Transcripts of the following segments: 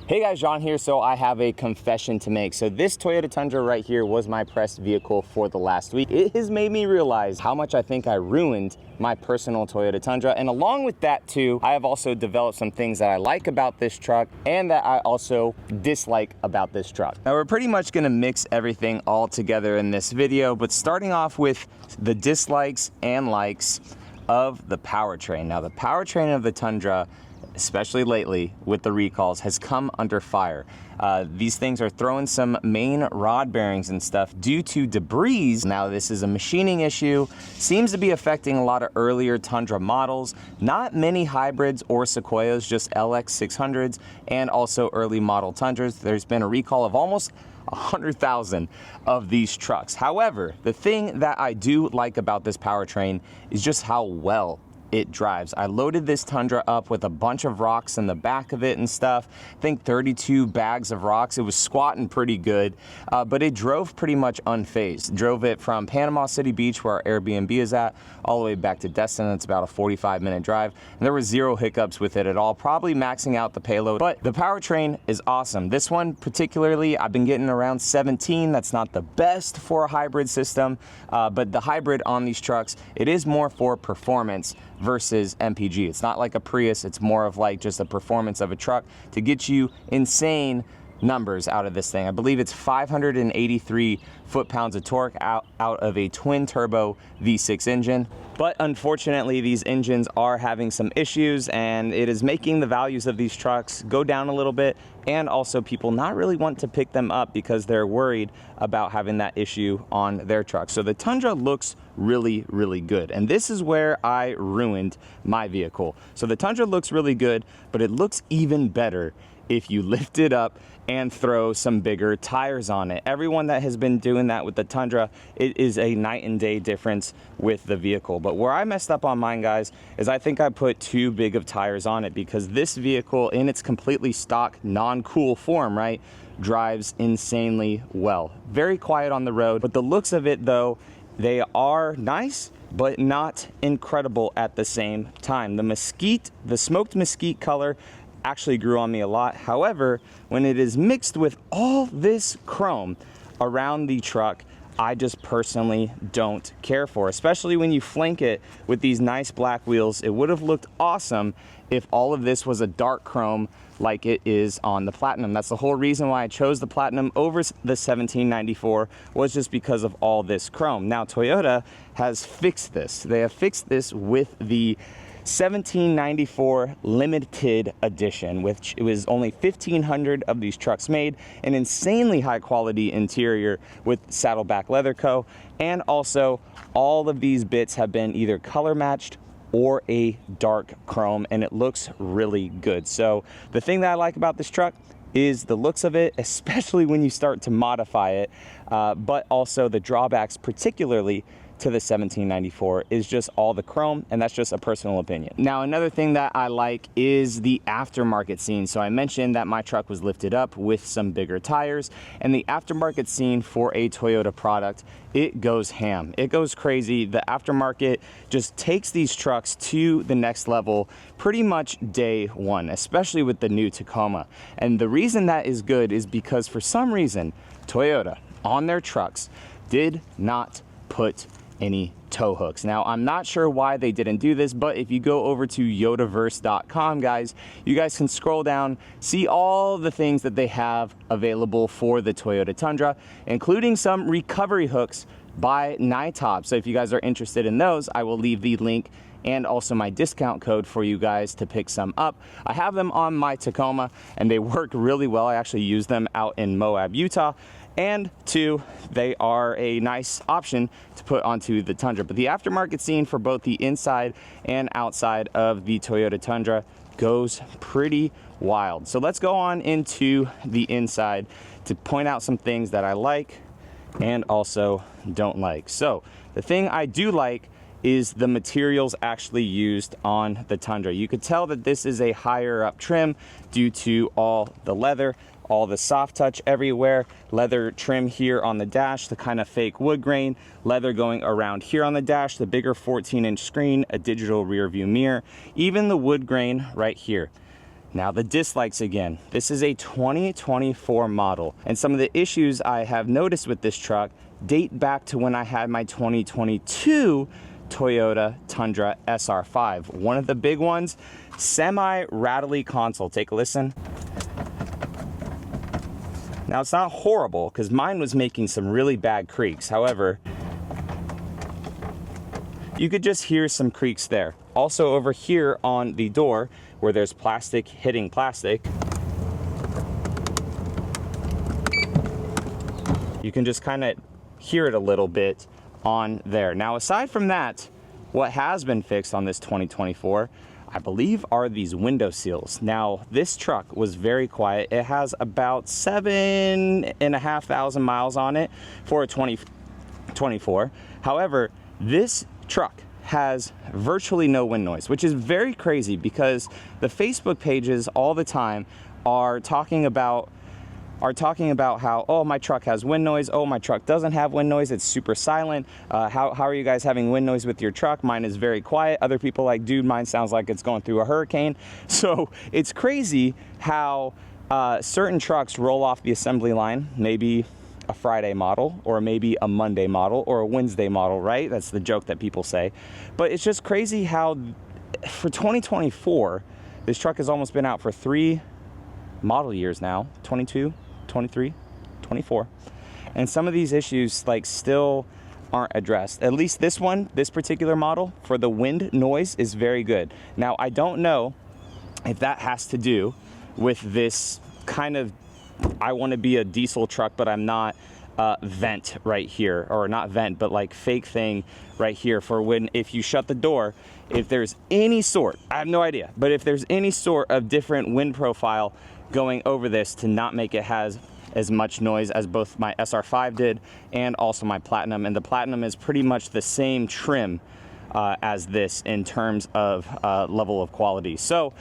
Hey guys, John here. So I have a confession to make. So this Toyota Tundra right here was my pressed vehicle for the last week. It has made me realize how much I think I ruined my personal Toyota Tundra. And along with that too, I have also developed some things that I like about this truck and that I also dislike about this truck. Now we're pretty much gonna mix everything all together in this video, but starting off with the dislikes and likes of the powertrain. Now the powertrain of the Tundra, especially lately with the recalls, has come under fire. These things are throwing some main rod bearings and stuff due to debris. Now this is a machining issue, seems to be affecting a lot of earlier Tundra models, not many hybrids or Sequoias, just LX600s and also early model Tundras. There's been a recall of almost 100,000 of these trucks. However, the thing that I do like about this powertrain is just how well it drives. I loaded this Tundra up with a bunch of rocks in the back of it and stuff. I think 32 bags of rocks. It was squatting pretty good, but it drove pretty much unfazed. Drove it from Panama City Beach, where our Airbnb is at, all the way back to Destin. It's about a 45-minute drive. And there were zero hiccups with it at all, probably maxing out the payload. But the powertrain is awesome. This one particularly, I've been getting around 17. That's not the best for a hybrid system, but the hybrid on these trucks, it is more for performance versus MPG. It's not like a Prius, it's more of like just a performance of a truck to get you insane numbers out of this thing. I believe it's 583 foot-pounds of torque out of a twin turbo V6 engine. But unfortunately, these engines are having some issues and it is making the values of these trucks go down a little bit, and also people not really want to pick them up because they're worried about having that issue on their truck. So the Tundra looks really, really good. And this is where I ruined my vehicle. So the Tundra looks really good, but it looks even better if you lift it up and throw some bigger tires on it. Everyone that has been doing that with the Tundra, it is a night and day difference with the vehicle. But where I messed up on mine, guys, is I think I put too big of tires on it, because this vehicle in its completely stock, non-cool form, right, drives insanely well. Very quiet on the road, but the looks of it though, they are nice, but not incredible at the same time. The smoked mesquite color actually grew on me a lot. However, when it is mixed with all this chrome around the truck, I just personally don't care for, especially when you flank it with these nice black wheels. It would have looked awesome if all of this was a dark chrome like it is on the Platinum. That's the whole reason why I chose the Platinum over the 1794, was just because of all this chrome. Now Toyota has fixed this. They have fixed this with the 1794 limited edition, which it was only 1,500 of these trucks made, an insanely high quality interior with saddleback leather co, and also all of these bits have been either color matched or a dark chrome, and it looks really good. So the thing that I like about this truck is the looks of it, especially when you start to modify it, but also the drawbacks, particularly to the 1794, is just all the chrome, and that's just a personal opinion. Now another thing that I like is the aftermarket scene. So I mentioned that my truck was lifted up with some bigger tires, and the aftermarket scene for a Toyota product, it goes ham. It goes crazy. The aftermarket just takes these trucks to the next level pretty much day one, especially with the new Tacoma. And the reason that is good is because for some reason Toyota on their trucks did not put any tow hooks. Now I'm not sure why they didn't do this, but if you go over to yodaverse.com, guys, you guys can scroll down, see all the things that they have available for the Toyota Tundra, including some recovery hooks by Nytop. So if you guys are interested in those, I will leave the link and also my discount code for you guys to pick some up. I have them on my Tacoma and they work really well. I actually use them out in Moab, Utah. And two, they are a nice option to put onto the Tundra. But the aftermarket scene for both the inside and outside of the Toyota Tundra goes pretty wild. So let's go on into the inside to point out some things that I like and also don't like. So the thing I do like is the materials actually used on the Tundra. You could tell that this is a higher up trim due to all the leather, all the soft touch everywhere, leather trim here on the dash, the kind of fake wood grain, leather going around here on the dash, the bigger 14-inch screen, a digital rear view mirror, even the wood grain right here. Now the dislikes again. This is a 2024 model, and some of the issues I have noticed with this truck date back to when I had my 2022 Toyota Tundra SR5. One of the big ones, semi-rattly console. Take a listen. Now it's not horrible because mine was making some really bad creaks. However, you could just hear some creaks there. Also over here on the door where there's plastic hitting plastic, you can just kind of hear it a little bit on there. Now aside from that, what has been fixed on this 2024, I believe, are these window seals. Now this truck was very quiet. It has about 7,500 miles on it for a 2024. However, this truck has virtually no wind noise, which is very crazy because the Facebook pages all the time are talking about how, oh, my truck has wind noise, oh, my truck doesn't have wind noise, it's super silent, how are you guys having wind noise with your truck? Mine is very quiet. Other people like, dude, mine sounds like it's going through a hurricane. So it's crazy how certain trucks roll off the assembly line, maybe a Friday model or maybe a Monday model or a Wednesday model, right? That's the joke that people say. But it's just crazy how for 2024, this truck has almost been out for 3 model years now, 22, 23, 24. And some of these issues like still aren't addressed. At least this one, this particular model for the wind noise is very good. Now, I don't know if that has to do with this kind of, I want to be a diesel truck, but I'm not, vent right here, or not vent, but like fake thing right here for when, if you shut the door, if there's any sort, I have no idea, but if there's any sort of different wind profile going over this to not make it has as much noise as both my SR5 did and also my Platinum. And the Platinum is pretty much the same trim as this in terms of level of quality. So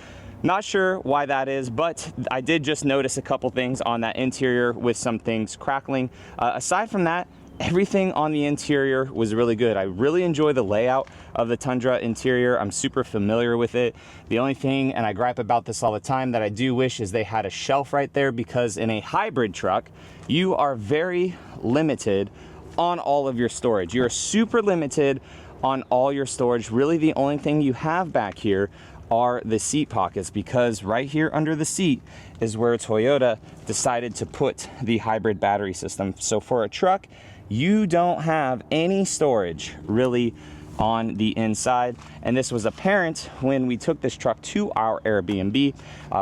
not sure why that is, but I did just notice a couple things on that interior with some things crackling. Aside from that, everything on the interior was really good. I really enjoy the layout of the Tundra interior. I'm super familiar with it. The only thing, and I gripe about this all the time, that I do wish is they had a shelf right there, because in a hybrid truck, you are very limited on all of your storage. You're super limited on all your storage. Really, the only thing you have back here are the seat pockets, because right here under the seat is where Toyota decided to put the hybrid battery system. So for a truck, you don't have any storage really on the inside. And this was apparent when we took this truck to our Airbnb.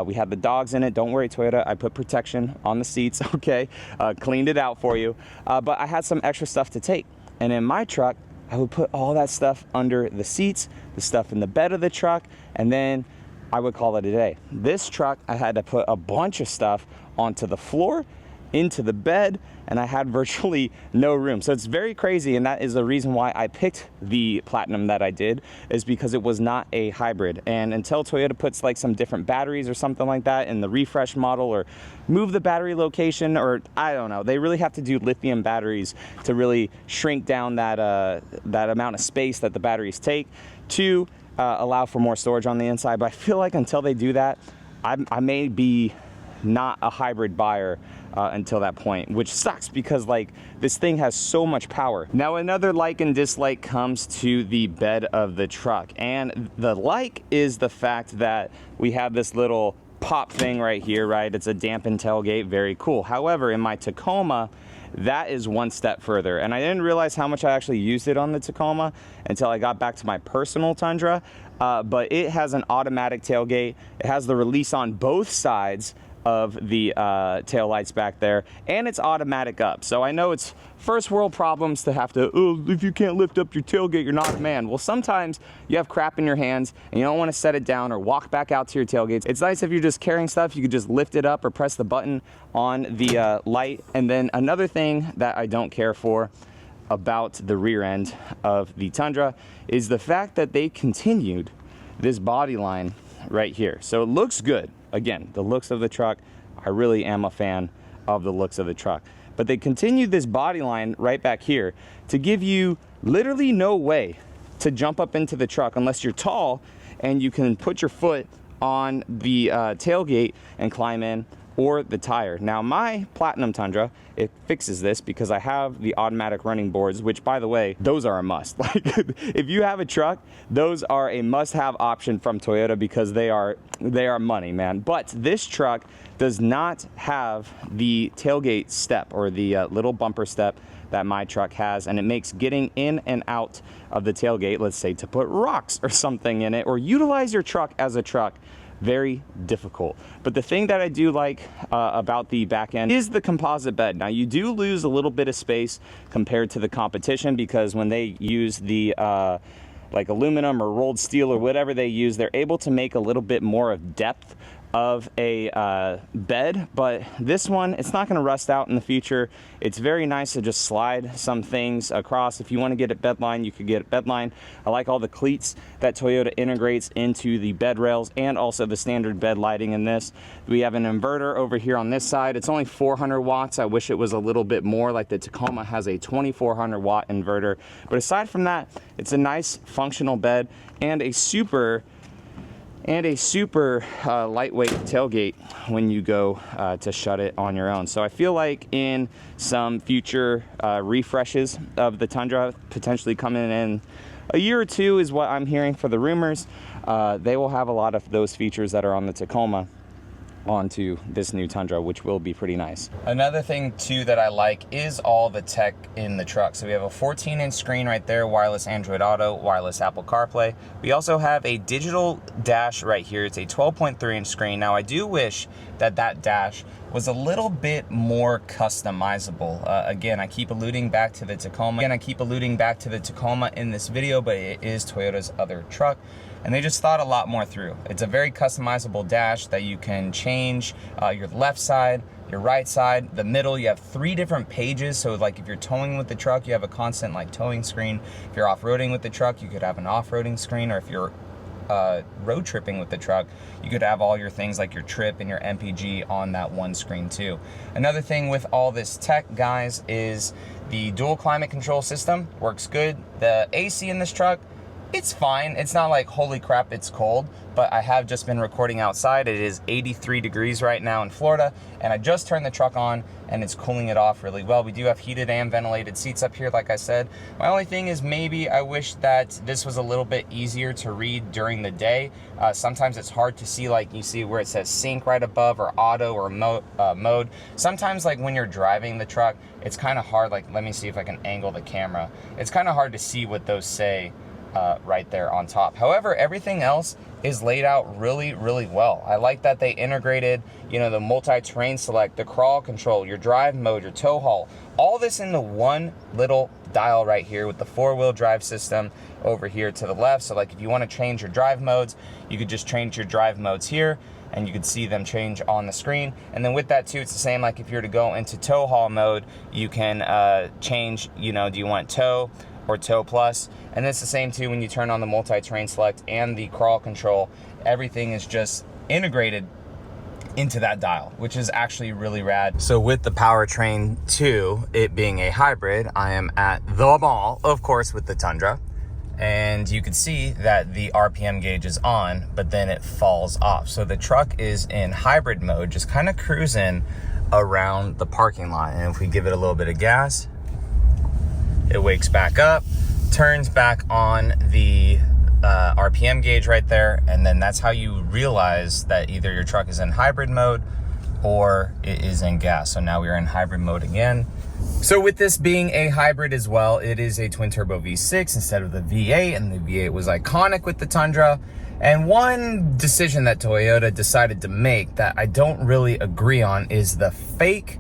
We had the dogs in it. Don't worry, Toyota, I put protection on the seats, okay? Cleaned it out for you. But I had some extra stuff to take. And in my truck, I would put all that stuff under the seats, the stuff in the bed of the truck, and then I would call it a day. This truck, I had to put a bunch of stuff onto the floor, into the bed, and I had virtually no room. So it's very crazy, and that is the reason why I picked the Platinum that I did, is because it was not a hybrid. And until Toyota puts like some different batteries or something like that in the refresh model, or move the battery location, or I don't know, they really have to do lithium batteries to really shrink down that that amount of space that the batteries take to allow for more storage on the inside. But I feel like until they do that, I may be not a hybrid buyer until that point, which sucks because like this thing has so much power. Now another like and dislike comes to the bed of the truck, and the like is the fact that we have this little pop thing right here, right? It's a dampened tailgate, very cool. However, in my Tacoma, that is one step further, and I didn't realize how much I actually used it on the Tacoma until I got back to my personal Tundra. But it has an automatic tailgate. It has the release on both sides of the tail lights back there, and it's automatic up. So I know it's first world problems to have to, oh, if you can't lift up your tailgate, you're not a man. Well, sometimes you have crap in your hands and you don't want to set it down or walk back out to your tailgates. It's nice if you're just carrying stuff, you could just lift it up or press the button on the light. And then another thing that I don't care for about the rear end of the Tundra is the fact that they continued this body line right here. So it looks good. Again, the looks of the truck, I really am a fan of the looks of the truck. But they continued this body line right back here to give you literally no way to jump up into the truck unless you're tall and you can put your foot on the tailgate and climb in, or the tire. Now my Platinum Tundra, it fixes this because I have the automatic running boards, which by the way, those are a must. Like if you have a truck, those are a must-have option from Toyota because they are money, man. But this truck does not have the tailgate step or the little bumper step that my truck has, and it makes getting in and out of the tailgate, let's say to put rocks or something in it or utilize your truck as a truck, very difficult. But the thing that I do like about the back end is the composite bed. Now you do lose a little bit of space compared to the competition because when they use the like aluminum or rolled steel or whatever they use, they're able to make a little bit more of depth of a bed, but this one, it's not going to rust out in the future. It's very nice to just slide some things across. If you want to get it bedline, you could get it bedline. I like all the cleats that Toyota integrates into the bed rails and also the standard bed lighting in this. We have an inverter over here on this side. It's only 400 watts. I wish it was a little bit more. Like the Tacoma has a 2400 watt inverter, but aside from that, it's a nice functional bed and a super lightweight tailgate when you go to shut it on your own. So I feel like in some future refreshes of the Tundra, potentially coming in a year or two is what I'm hearing for the rumors, they will have a lot of those features that are on the Tacoma onto this new Tundra, which will be pretty nice. Another thing too that I like is all the tech in the truck. So we have a 14-inch screen right there, wireless Android Auto, wireless Apple CarPlay. We also have a digital dash right here. It's a 12.3-inch screen. Now I do wish that that dash was a little bit more customizable. Again, I keep alluding back to the Tacoma. In this video, but it is Toyota's other truck. And they just thought a lot more through. It's a very customizable dash that you can change your left side, your right side, the middle. You have 3 different pages. So like if you're towing with the truck, you have a constant like towing screen. If you're off-roading with the truck, you could have an off-roading screen, or if you're road tripping with the truck, you could have all your things like your trip and your MPG on that one screen too. Another thing with all this tech, guys, is the dual climate control system works good. The AC in this truck, it's fine. It's not like, holy crap, it's cold, but I have just been recording outside. It is 83 degrees right now in Florida, and I just turned the truck on and it's cooling it off really well. We do have heated and ventilated seats up here, like I said. My only thing is maybe I wish that this was a little bit easier to read during the day. Sometimes it's hard to see, like you see where it says sync right above, or auto, or mode. Sometimes like when you're driving the truck, it's kind of hard. Like, let me see if I can angle the camera. It's kind of hard to see what those say right there on top. However, everything else is laid out really, really well. I like that they integrated, you know, the multi-terrain select, the crawl control, your drive mode, your tow haul, all this into one little dial right here with the 4-wheel drive system over here to the left. So like if you want to change your drive modes, you could just change your drive modes here and you could see them change on the screen. And then with that too, it's the same like if you were to go into tow haul mode, you can change, you know, do you want tow or tow plus? And it's the same too when you turn on the multi-terrain select and the crawl control. Everything is just integrated into that dial, which is actually really rad. So with the powertrain too, it being a hybrid, I am at the mall, of course, with the Tundra, and you can see that the RPM gauge is on, but then it falls off. So the truck is in hybrid mode, just kind of cruising around the parking lot. And if we give it a little bit of gas, it wakes back up, turns back on the RPM gauge right there, and then that's how you realize that either your truck is in hybrid mode or it is in gas. So now we're in hybrid mode again. So with this being a hybrid as well, it is a twin turbo V6 instead of the V8, and the V8 was iconic with the Tundra. And one decision that Toyota decided to make that I don't really agree on is the fake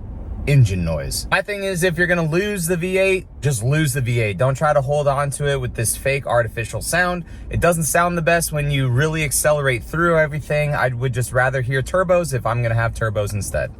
engine noise. My thing is, if you're gonna lose the V8, just lose the V8. Don't try to hold on to it with this fake artificial sound. It doesn't sound the best when you really accelerate through everything. I would just rather hear turbos if I'm gonna have turbos instead.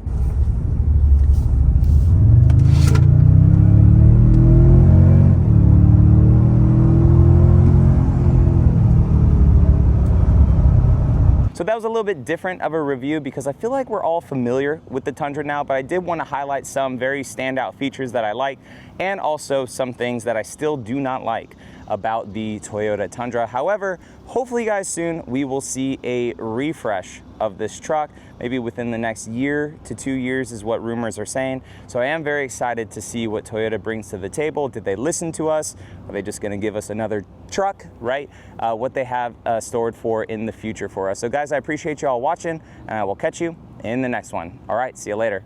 So that was a little bit different of a review because I feel like we're all familiar with the Tundra now, but I did want to highlight some very standout features that I like and also some things that I still do not like. about the Toyota Tundra. However, hopefully guys soon we will see a refresh of this truck, maybe within the next year to 2 years is what rumors are saying. So I am very excited to see what Toyota brings to the table. Did they listen to us? Are they just gonna give us another truck, right? What they have stored for in the future for us. So guys, I appreciate you all watching, and I will catch you in the next one. All right, see you later.